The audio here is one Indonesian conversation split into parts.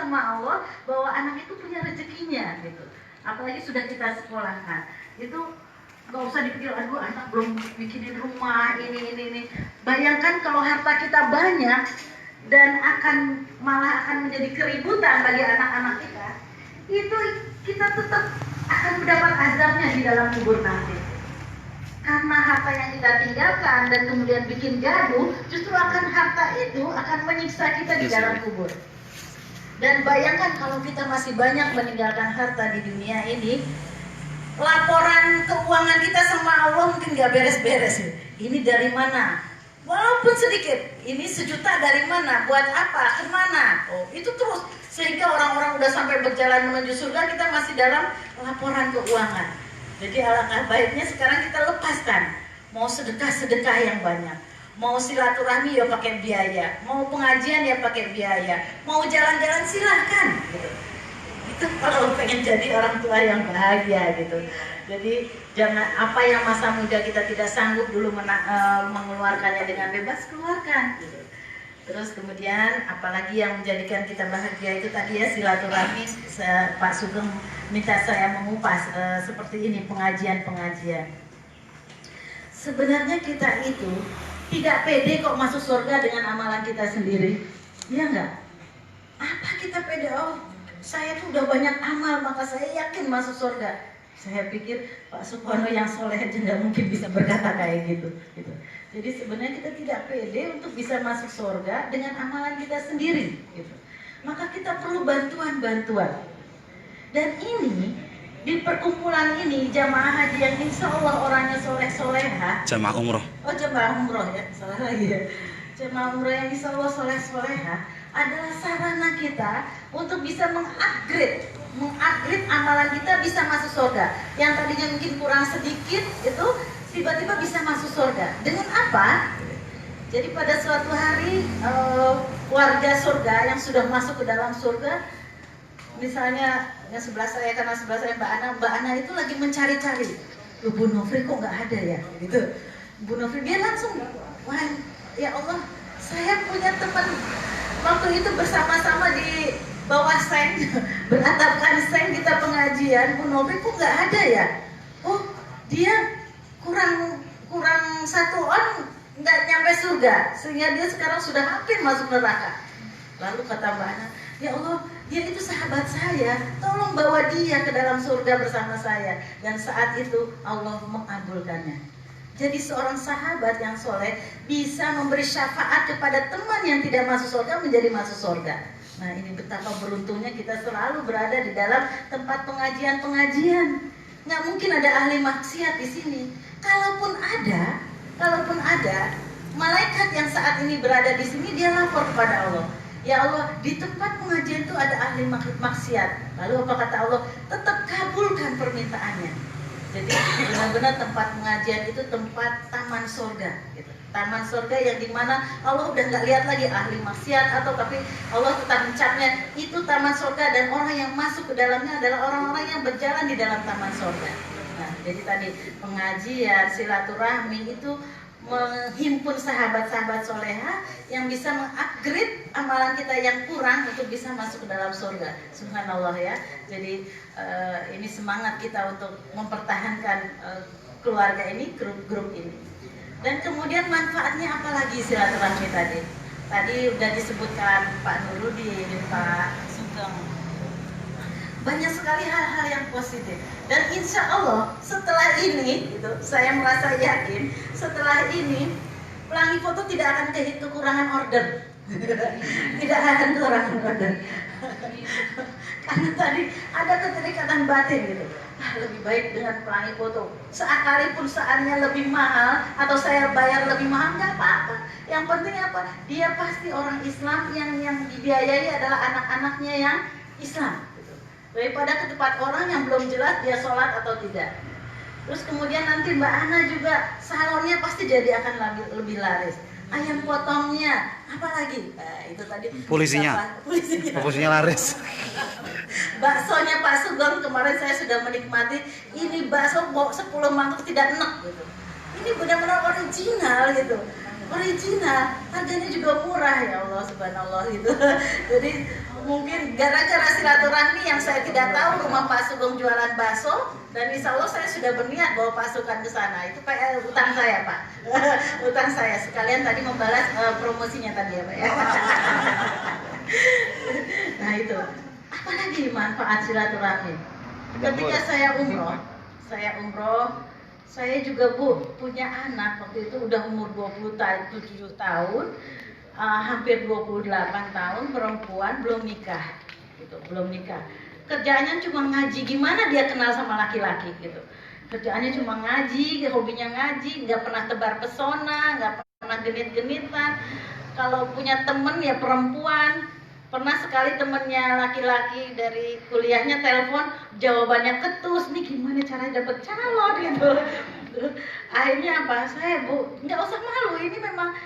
sama Allah bahwa anak itu punya rezekinya gitu. Apalagi sudah kita sekolahkan, itu nggak usah dipikir, aduh anak belum bikinin rumah ini. Bayangkan kalau harta kita banyak dan malah akan menjadi keributan bagi anak-anak kita, itu kita tetap akan mendapat azabnya di dalam kubur nanti. Karena harta yang kita tinggalkan dan kemudian bikin gaduh, justru harta itu akan menyiksa kita di dalam kubur. Dan bayangkan kalau kita masih banyak meninggalkan harta di dunia ini, laporan keuangan kita sama Allah mungkin gak beres-beres. Ini dari mana? Walaupun sedikit, ini 1 juta dari mana? Buat apa? Kemana? Oh, itu terus. Sehingga orang-orang udah sampai berjalan menuju surga, kita masih dalam laporan keuangan. Jadi alangkah baiknya sekarang kita lepaskan. Mau sedekah yang banyak, mau silaturahmi ya pakai biaya, mau pengajian ya pakai biaya, mau jalan-jalan silahkan gitu. Itu kalau pengen jadi orang tua yang bahagia gitu. Jadi jangan apa yang masa muda kita tidak sanggup dulu mengeluarkannya dengan bebas, keluarkan gitu. Terus kemudian apalagi yang menjadikan kita bahagia itu tadi ya silaturahmi. Pak Sugeng minta saya mengupas seperti ini pengajian. Sebenarnya kita itu tidak pede kok masuk surga dengan amalan kita sendiri. Iya enggak? Apa kita pede? Oh, saya tuh udah banyak amal maka saya yakin masuk surga. Saya pikir Pak Sukono yang soleh aja nggak mungkin bisa berkata kayak gitu. Jadi sebenarnya kita tidak pede untuk bisa masuk surga dengan amalan kita sendiri. Gitu. Maka kita perlu bantuan. Dan ini di perkumpulan ini jamaah haji yang insya Allah orangnya soleh-soleha. Jamaah umroh. Oh jamaah umroh ya, salah lagi ya. Jamaah umroh yang insya Allah soleh-soleha adalah sarana kita untuk bisa mengupgrade amalan kita bisa masuk surga. Yang tadinya mungkin kurang sedikit itu tiba-tiba bisa masuk surga. Dengan apa? Jadi pada suatu hari warga surga yang sudah masuk ke dalam surga, misalnya yang sebelah saya, karena sebelah saya Mbak Ana itu lagi mencari-cari, Bu Nofri kok nggak ada ya? Gitu. Bu Nofri dia langsung, wah ya Allah, saya punya teman waktu itu bersama-sama di bawah seng, beratapkan seng kita pengajian, Bu Nofri kok nggak ada ya? Oh dia kurang 1 on nggak nyampe surga, sehingga dia sekarang sudah hampir masuk neraka. Lalu kata Mbak Ana, ya Allah, dia itu sahabat saya, tolong bawa dia ke dalam surga bersama saya. Dan saat itu Allah mengabulkannya. Jadi seorang sahabat yang soleh bisa memberi syafaat kepada teman yang tidak masuk surga menjadi masuk surga. Nah ini betapa beruntungnya kita selalu berada di dalam tempat pengajian. Nggak mungkin ada ahli maksiat di sini. Kalaupun ada, malaikat yang saat ini berada di sini dia lapor kepada Allah. Ya Allah, di tempat pengajian itu ada ahli maksiat. Lalu apa kata Allah? Tetap kabulkan permintaannya. Jadi benar-benar tempat pengajian itu tempat taman surga. Gitu. Taman surga yang dimana Allah udah nggak lihat lagi ahli maksiat tapi Allah tetap mencapnya itu taman surga dan orang yang masuk ke dalamnya adalah orang-orang yang berjalan di dalam taman surga. Nah, jadi tadi pengajian, silaturahmi itu menghimpun sahabat-sahabat soleha yang bisa mengupgrade amalan kita yang kurang untuk bisa masuk ke dalam surga. Subhanallah ya. Jadi ini semangat kita untuk mempertahankan keluarga ini, grup ini. Dan kemudian manfaatnya apa lagi silaturahmi tadi? Tadi udah disebutkan Pak Nurudin, Pak Sugeng. Banyak sekali hal-hal yang positif. Dan insya Allah setelah ini, gitu, saya merasa yakin setelah ini Pelangi Foto tidak akan kekurangan order. Tidak akan kekurangan order. Karena tadi ada keterikatan batin gitu. Lebih baik dengan Pelangi Foto. Sekalipun saatnya lebih mahal atau saya bayar lebih mahal nggak apa-apa. Yang penting apa? Dia pasti orang Islam yang dibiayai adalah anak-anaknya yang Islam. Daripada ke tempat orang yang belum jelas dia sholat atau tidak. Terus kemudian nanti Mbak Ana juga salonnya pasti jadi akan lebih laris. Ayam potongnya, apalagi? Nah, itu tadi. Polisinya laris. Baksonya Pak Sugeng kemarin saya sudah menikmati. Ini bakso 10 mangkok tidak enak gitu. Ini benar-benar original gitu. Original, harganya juga murah ya Allah subhanallah gitu. Jadi mungkin gara-gara silaturahmi yang saya tidak tahu rumah Pak Sugeng jualan bakso, dan insya Allah saya sudah berniat bawa pasukan ke sana. Itu kayak utang saya, Pak. Utang saya. Sekalian tadi membalas promosinya tadi ya, Pak ya. Nah itu. Apalagi manfaat silaturahmi? Ketika saya umroh, saya juga punya anak waktu itu udah umur 27 tahun. Hampir 28 tahun, perempuan, belum nikah gitu, belum nikah. Kerjaannya cuma ngaji, gimana dia kenal sama laki-laki gitu. Kerjaannya cuma ngaji, hobinya ngaji, nggak pernah tebar pesona, nggak pernah genit-genitan. Kalau punya temen ya perempuan. Pernah sekali temennya laki-laki dari kuliahnya telepon, jawabannya ketus, nih gimana caranya dapet calon gitu. Akhirnya apa, saya nggak usah malu, ini memang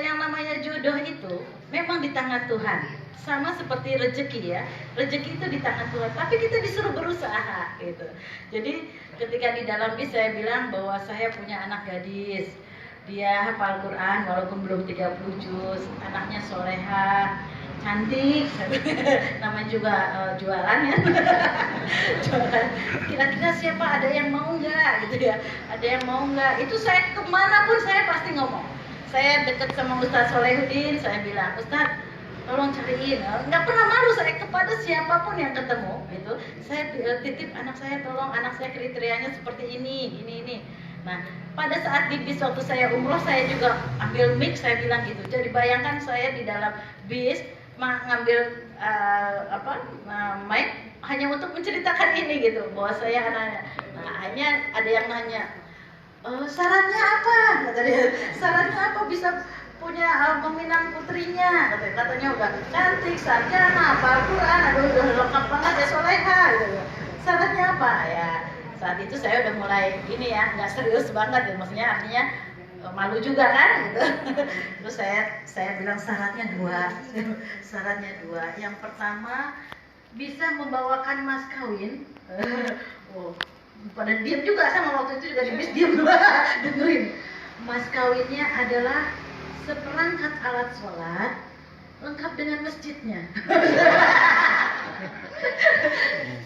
yang namanya jodoh itu memang di tangan Tuhan, sama seperti rezeki ya, rezeki itu di tangan Tuhan, tapi kita disuruh berusaha gitu. Jadi ketika di dalam bis saya bilang bahwa saya punya anak gadis, dia hafal Quran walaupun belum 30 juz, anaknya soleha, cantik, namanya juga jualan ya. Jualan. Kira-kira siapa, ada yang mau nggak gitu ya, ada yang mau nggak, itu saya kemanapun saya pasti ngomong. Saya dekat sama Ustadz Solehudin, saya bilang, Ustadz tolong cariin. Nggak pernah malu saya kepada siapapun yang ketemu gitu. Saya titip anak saya, tolong anak saya kriterianya seperti ini. Nah pada saat di bis waktu saya umroh, saya juga ambil mic, saya bilang gitu. Jadi bayangkan saya di dalam bis ngambil mic hanya untuk menceritakan ini gitu, bahwa saya anaknya. Nah akhirnya ada yang nanya, syaratnya apa? Syaratnya apa bisa punya peminang putrinya? Katanya udah cantik, sarjana, hafal Quran, aduh udah lengkap banget ya, soleha gitu. Syaratnya apa? Ya saat itu saya udah mulai ini ya, nggak serius banget ya, maksudnya artinya malu juga kan gitu. Terus saya bilang syaratnya dua. Yang pertama bisa membawakan mas kawin. Pada diam juga, sama waktu itu juga di bis diam juga dengerin. Mas kawinnya adalah seperangkat alat sholat lengkap dengan masjidnya.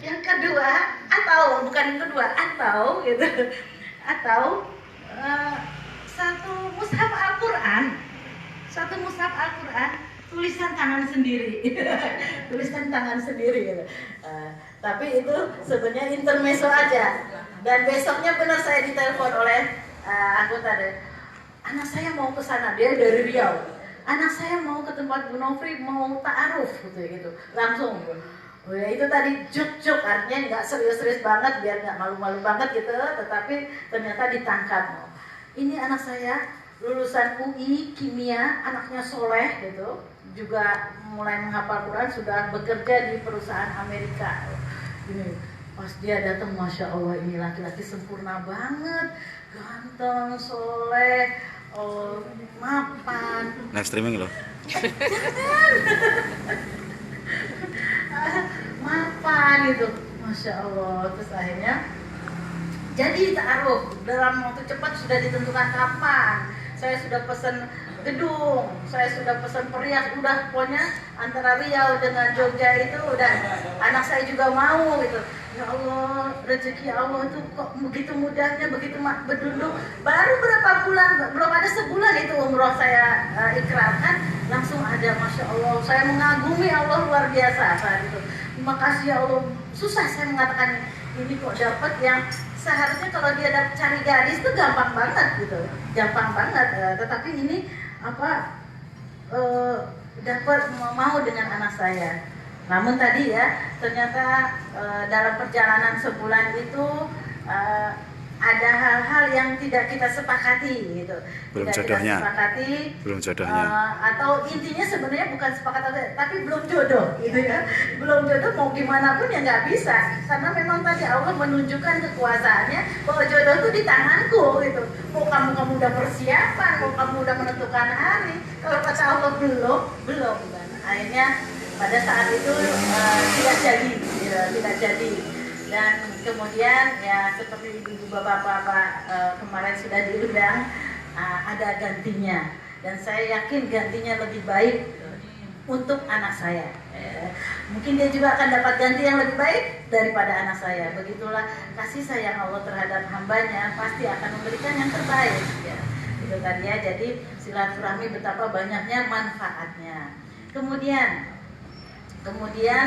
Yang kedua, atau satu mushaf Al-Quran, tulisan tangan sendiri. Gitu. Tapi itu sebenarnya intermezzo aja. Dan besoknya benar saya ditelepon oleh anggota deh. Anak saya mau ke sana, dia dari Riau. Anak saya mau ke tempat Bu Nofri, mau ta'aruf gitu. Langsung. Oh ya itu tadi juk-juk, artinya nggak serius-serius banget biar nggak malu-malu banget gitu, tetapi ternyata ditangkap. Ini anak saya lulusan UI kimia, anaknya soleh gitu, juga mulai menghafal Quran, sudah bekerja di perusahaan Amerika. Ini pas dia datang, masya Allah, ini laki-laki sempurna banget, ganteng, soleh, mapan. Live streaming loh. Mapan itu, masya Allah. Terus akhirnya jadi ta'aruf, dalam waktu cepat sudah ditentukan kapan. Saya sudah pesan gedung, saya sudah pesan perias, udah pokoknya antara Riau dengan Jogja itu udah, anak saya juga mau gitu. Ya Allah, rezeki Allah itu kok begitu mudahnya, begitu berduduk. Baru berapa bulan, belum ada sebulan itu umroh saya ikrarkan, langsung ada, masya Allah. Saya mengagumi Allah luar biasa saat itu. Terima kasih ya Allah. Susah saya mengatakan ini kok dapat yang seharusnya kalau dia cari gadis itu gampang banget gitu, tetapi ini dapat mau dengan anak saya. Namun tadi ya ternyata dalam perjalanan sebulan itu ada hal-hal yang tidak kita sepakati gitu. Belum jodohnya. Atau intinya sebenarnya bukan sepakat, tapi belum jodoh gitu ya. Belum jodoh mau gimana pun ya nggak bisa. Karena memang tadi Allah menunjukkan kekuasaannya bahwa jodoh itu di tanganku gitu. Mau kamu udah persiapan, mau kamu udah menentukan hari. Kalau kata Allah belum kan. Akhirnya pada saat itu tidak jadi. Dan kemudian ya seperti ibu bapak-bapak kemarin sudah diundang, ada gantinya, dan saya yakin gantinya lebih baik untuk anak saya. Mungkin dia juga akan dapat ganti yang lebih baik daripada anak saya. Begitulah kasih sayang Allah terhadap hambanya, pasti akan memberikan yang terbaik ya. Itu tadi ya, jadi silaturahmi betapa banyaknya manfaatnya. Kemudian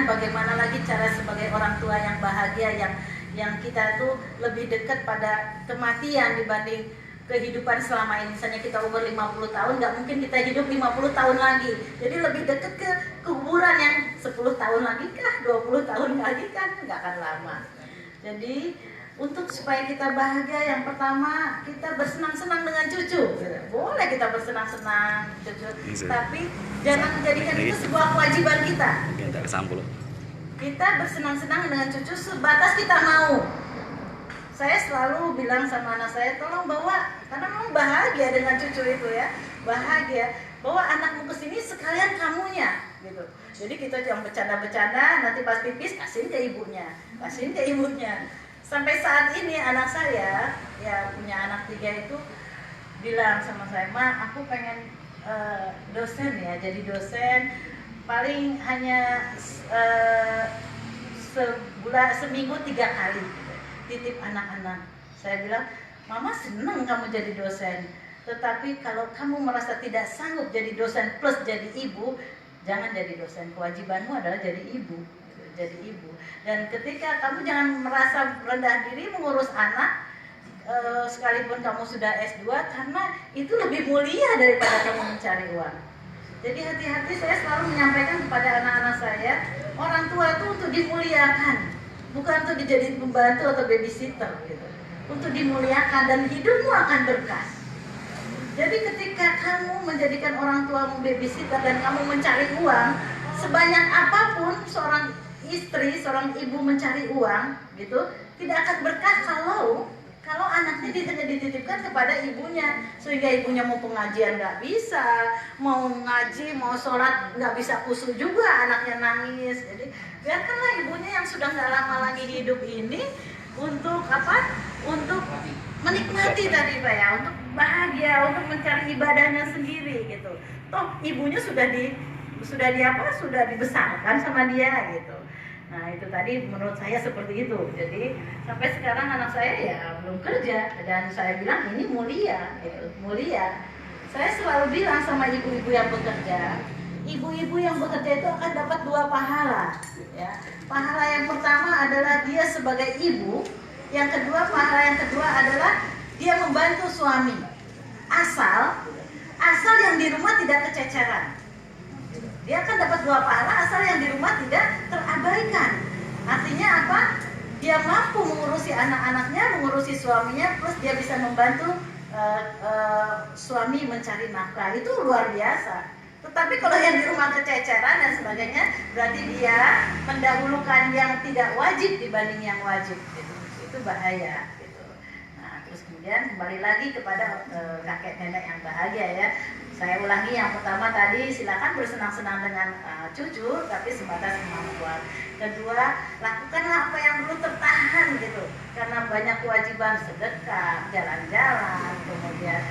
bagaimana lagi cara sebagai orang tua yang bahagia, yang kita tuh lebih dekat pada kematian dibanding kehidupan selama ini. Misalnya kita umur 50 tahun, nggak mungkin kita hidup 50 tahun lagi. Jadi lebih dekat ke kuburan yang 10 tahun lagi kah, 20 tahun lagi kan, nggak akan lama. Jadi untuk supaya kita bahagia, yang pertama kita bersenang-senang dengan cucu. Boleh kita bersenang-senang cucu, tapi jangan menjadikan itu sebuah kewajiban kita. Kita bersenang-senang dengan cucu sebatas kita mau. Saya selalu bilang sama anak saya, tolong bawa, karena memang bahagia dengan cucu itu ya, bahagia. Bawa anakmu ke sini sekalian kamunya, gitu. Jadi kita jangan bercanda-bercanda, nanti pas pipis kasihin ke ibunya. Sampai saat ini anak saya, ya punya anak 3 itu bilang sama saya, Ma, aku pengen dosen ya, jadi dosen paling hanya seminggu 3 kali titip anak-anak. Saya bilang, Mama senang kamu jadi dosen, tetapi kalau kamu merasa tidak sanggup jadi dosen plus jadi ibu, jangan jadi dosen. Kewajibanmu adalah jadi ibu. Dan ketika kamu jangan merasa rendah diri mengurus anak, sekalipun kamu sudah S2, karena itu lebih mulia daripada kamu mencari uang. Jadi hati-hati, saya selalu menyampaikan kepada anak-anak saya, orang tua itu untuk dimuliakan, bukan untuk dijadiin pembantu atau babysitter gitu. Untuk dimuliakan dan hidupmu akan berkah. Jadi ketika kamu menjadikan orang tuamu babysitter dan kamu mencari uang, sebanyak apapun seorang istri, seorang ibu mencari uang gitu, tidak akan berkah kalau anaknya hanya dititipkan kepada ibunya, sehingga ibunya mau pengajian nggak bisa, mau ngaji, mau sholat nggak bisa khusyuk juga, anaknya nangis. Jadi biarkanlah ibunya yang sudah nggak lama lagi hidup ini untuk apa? Untuk menikmati tadi Pak ya, untuk bahagia, untuk mencari ibadahnya sendiri gitu. Toh ibunya sudah dibesarkan sama dia gitu. Nah itu tadi menurut saya seperti itu. Jadi sampai sekarang anak saya ya belum kerja, dan saya bilang ini mulia gitu, mulia. Saya selalu bilang sama ibu-ibu yang bekerja, ibu-ibu yang bekerja itu akan dapat 2 pahala ya. Pahala yang pertama adalah dia sebagai ibu, pahala yang kedua adalah dia membantu suami. Asal yang di rumah tidak kececeran. Dia akan dapat 2 pahala asal yang di rumah tidak terabaikan. Artinya apa? Dia mampu mengurusi anak-anaknya, mengurusi suaminya, plus dia bisa membantu suami mencari nafkah. Itu luar biasa. Tetapi kalau yang di rumah kececeran dan sebagainya, berarti dia mendahulukan yang tidak wajib dibanding yang wajib. Itu bahaya. Nah, terus kemudian kembali lagi kepada kakek nenek yang bahagia ya. Saya ulangi, yang pertama tadi, silakan bersenang-senang dengan cucu, tapi sebatas kemampuan. Kedua, lakukanlah apa yang perlu tertahan gitu, karena banyak kewajiban, sedekah, jalan-jalan, kemudian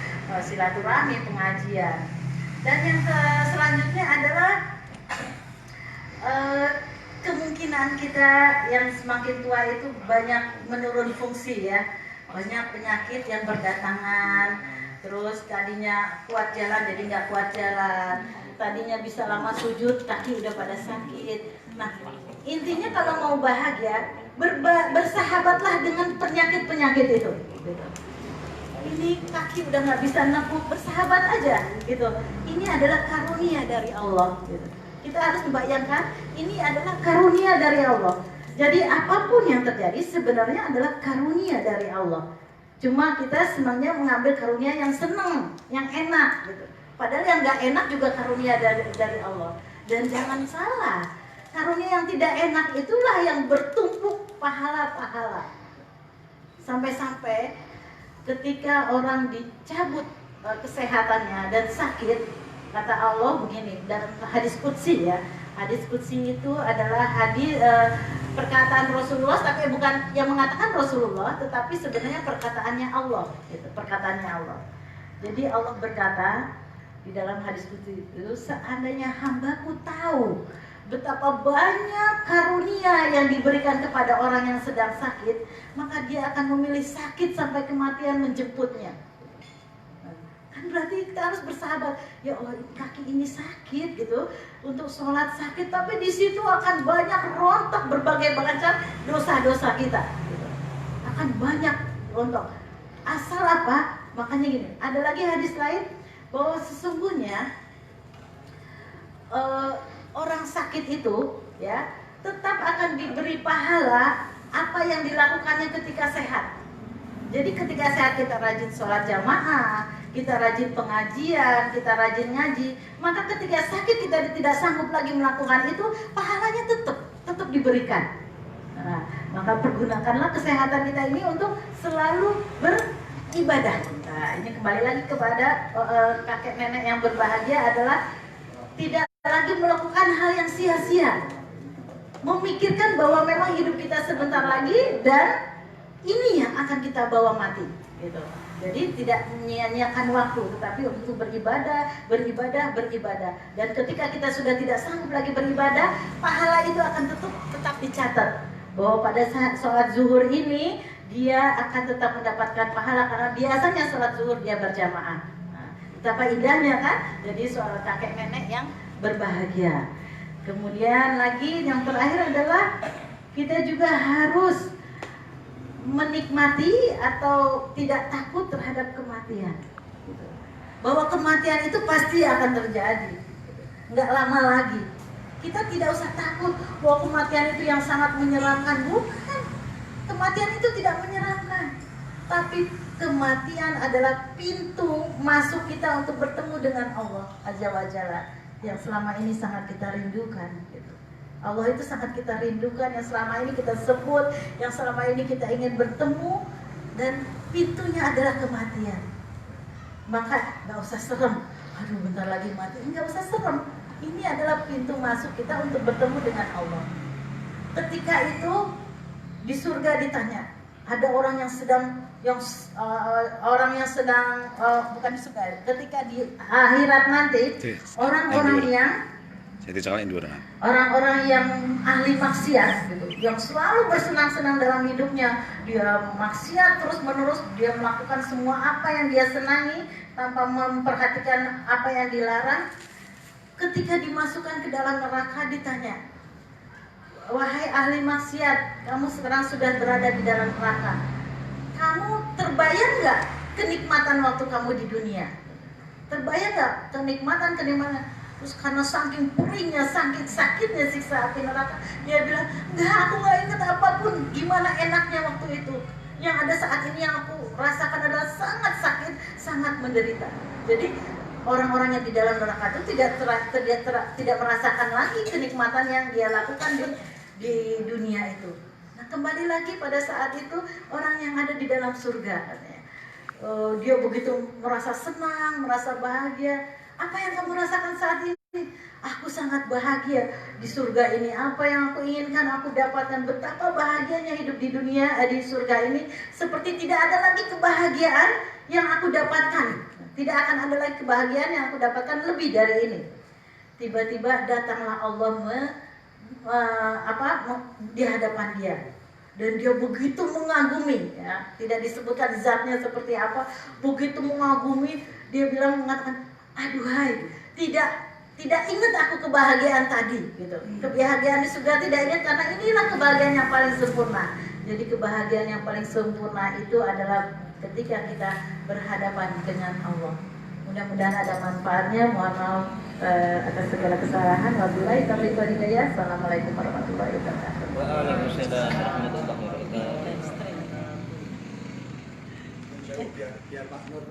silaturahmi, pengajian. Dan yang selanjutnya adalah kemungkinan kita yang semakin tua itu banyak menurun fungsi ya, banyak penyakit yang berdatangan. Terus tadinya kuat jalan jadi nggak kuat jalan, tadinya bisa lama sujud kaki udah pada sakit. Nah intinya kalau mau bahagia, bersahabatlah dengan penyakit-penyakit itu gitu. Ini kaki udah nggak bisa nepuk, bersahabat aja gitu. Ini adalah karunia dari Allah gitu. Kita harus membayangkan ini adalah karunia dari Allah. Jadi apapun yang terjadi sebenarnya adalah karunia dari Allah. Cuma kita sebenarnya mengambil karunia yang senang, yang enak gitu. Padahal yang nggak enak juga karunia dari Allah. Dan jangan salah, karunia yang tidak enak itulah yang bertumpuk pahala-pahala. Sampai-sampai ketika orang dicabut kesehatannya dan sakit, kata Allah begini dalam hadis qudsi ya. Hadis qudsi itu adalah hadis perkataan Rasulullah, tapi bukan yang mengatakan Rasulullah, tetapi sebenarnya perkataannya Allah gitu, perkataannya Allah. Jadi Allah berkata di dalam hadis qudsi itu, seandainya hambaku tahu betapa banyak karunia yang diberikan kepada orang yang sedang sakit, maka dia akan memilih sakit sampai kematian menjemputnya. Kan berarti kita harus bersahabat. Ya Allah, kaki ini sakit gitu, untuk sholat sakit, tapi di situ akan banyak rontok berbagai macam dosa-dosa kita. Gitu. Akan banyak rontok. Asal apa? Makanya gini, ada lagi hadis lain bahwa sesungguhnya orang sakit itu ya tetap akan diberi pahala apa yang dilakukannya ketika sehat. Jadi ketika sehat kita rajin sholat jamaah, kita rajin pengajian, kita rajin ngaji, maka ketika sakit kita tidak sanggup lagi melakukan itu, pahalanya tetap diberikan. Nah, maka pergunakanlah kesehatan kita ini untuk selalu beribadah. Nah, ini kembali lagi kepada kakek nenek yang berbahagia adalah tidak lagi melakukan hal yang sia-sia, memikirkan bahwa memang hidup kita sebentar lagi dan ini yang akan kita bawa mati, gitu. Jadi tidak menyia-nyiakan waktu, tetapi untuk beribadah. Dan ketika kita sudah tidak sanggup lagi beribadah, pahala itu akan tetap dicatat bahwa pada saat sholat zuhur ini dia akan tetap mendapatkan pahala karena biasanya sholat zuhur dia berjamaah. Nah, betapa indahnya kan? Jadi soal kakek nenek yang berbahagia. Kemudian lagi yang terakhir adalah kita juga harus menikmati atau tidak takut terhadap kematian. Bahwa kematian itu pasti akan terjadi, nggak lama lagi. Kita tidak usah takut bahwa kematian itu yang sangat menyeramkan. Bukan, kematian itu tidak menyeramkan, tapi kematian adalah pintu masuk kita untuk bertemu dengan Allah Azza wa Jalla yang selama ini sangat kita rindukan, gitu. Allah itu sangat kita rindukan, yang selama ini kita sebut, yang selama ini kita ingin bertemu, dan pintunya adalah kematian. Maka nggak usah serem, aduh bentar lagi mati, nggak usah serem. Ini adalah pintu masuk kita untuk bertemu dengan Allah. Ketika itu di surga ditanya, ada orang yang sedang bukan di surga, ketika di akhirat nanti orang-orang yang ahli maksiat gitu, yang selalu bersenang-senang dalam hidupnya, dia maksiat terus-menerus, dia melakukan semua apa yang dia senangi tanpa memperhatikan apa yang dilarang. Ketika dimasukkan ke dalam neraka ditanya, wahai ahli maksiat, kamu sekarang sudah berada di dalam neraka, kamu terbayang nggak kenikmatan waktu kamu di dunia? Terbayang nggak kenikmatan? Terus karena saking perihnya, saking sakitnya siksa api neraka, dia bilang, enggak, aku nggak ingat apapun gimana enaknya waktu itu. Yang ada saat ini yang aku rasakan adalah sangat sakit, sangat menderita. Jadi orang-orang yang di dalam neraka itu tidak merasakan lagi kenikmatan yang dia lakukan di dunia itu. Nah, kembali lagi pada saat itu orang yang ada di dalam surga, katanya, dia begitu merasa senang, merasa bahagia. Apa yang kamu rasakan saat ini? Aku sangat bahagia di surga ini. Apa yang aku inginkan aku dapatkan. Betapa bahagianya hidup di dunia, di surga ini. Seperti tidak ada lagi kebahagiaan yang aku dapatkan. Tidak akan ada lagi kebahagiaan yang aku dapatkan lebih dari ini. Tiba-tiba datanglah Allah di hadapan dia. Dan dia begitu mengagumi, ya, tidak disebutkan zatnya seperti apa. Begitu mengagumi, dia mengatakan, aduhai, tidak ingat aku kebahagiaan tadi, gitu. Kebahagiaan di surga tidak ingat karena inilah kebahagiaan yang paling sempurna. Jadi kebahagiaan yang paling sempurna itu adalah ketika kita berhadapan dengan Allah. Mudah-mudahan ada manfaatnya. Mohon maaf atas segala kesalahan. Wabillahi taufiq wal hidayah. Assalamualaikum warahmatullahi wabarakatuh. Waalaikumsalam warahmatullahi wabarakatuh. Biar Pak Nur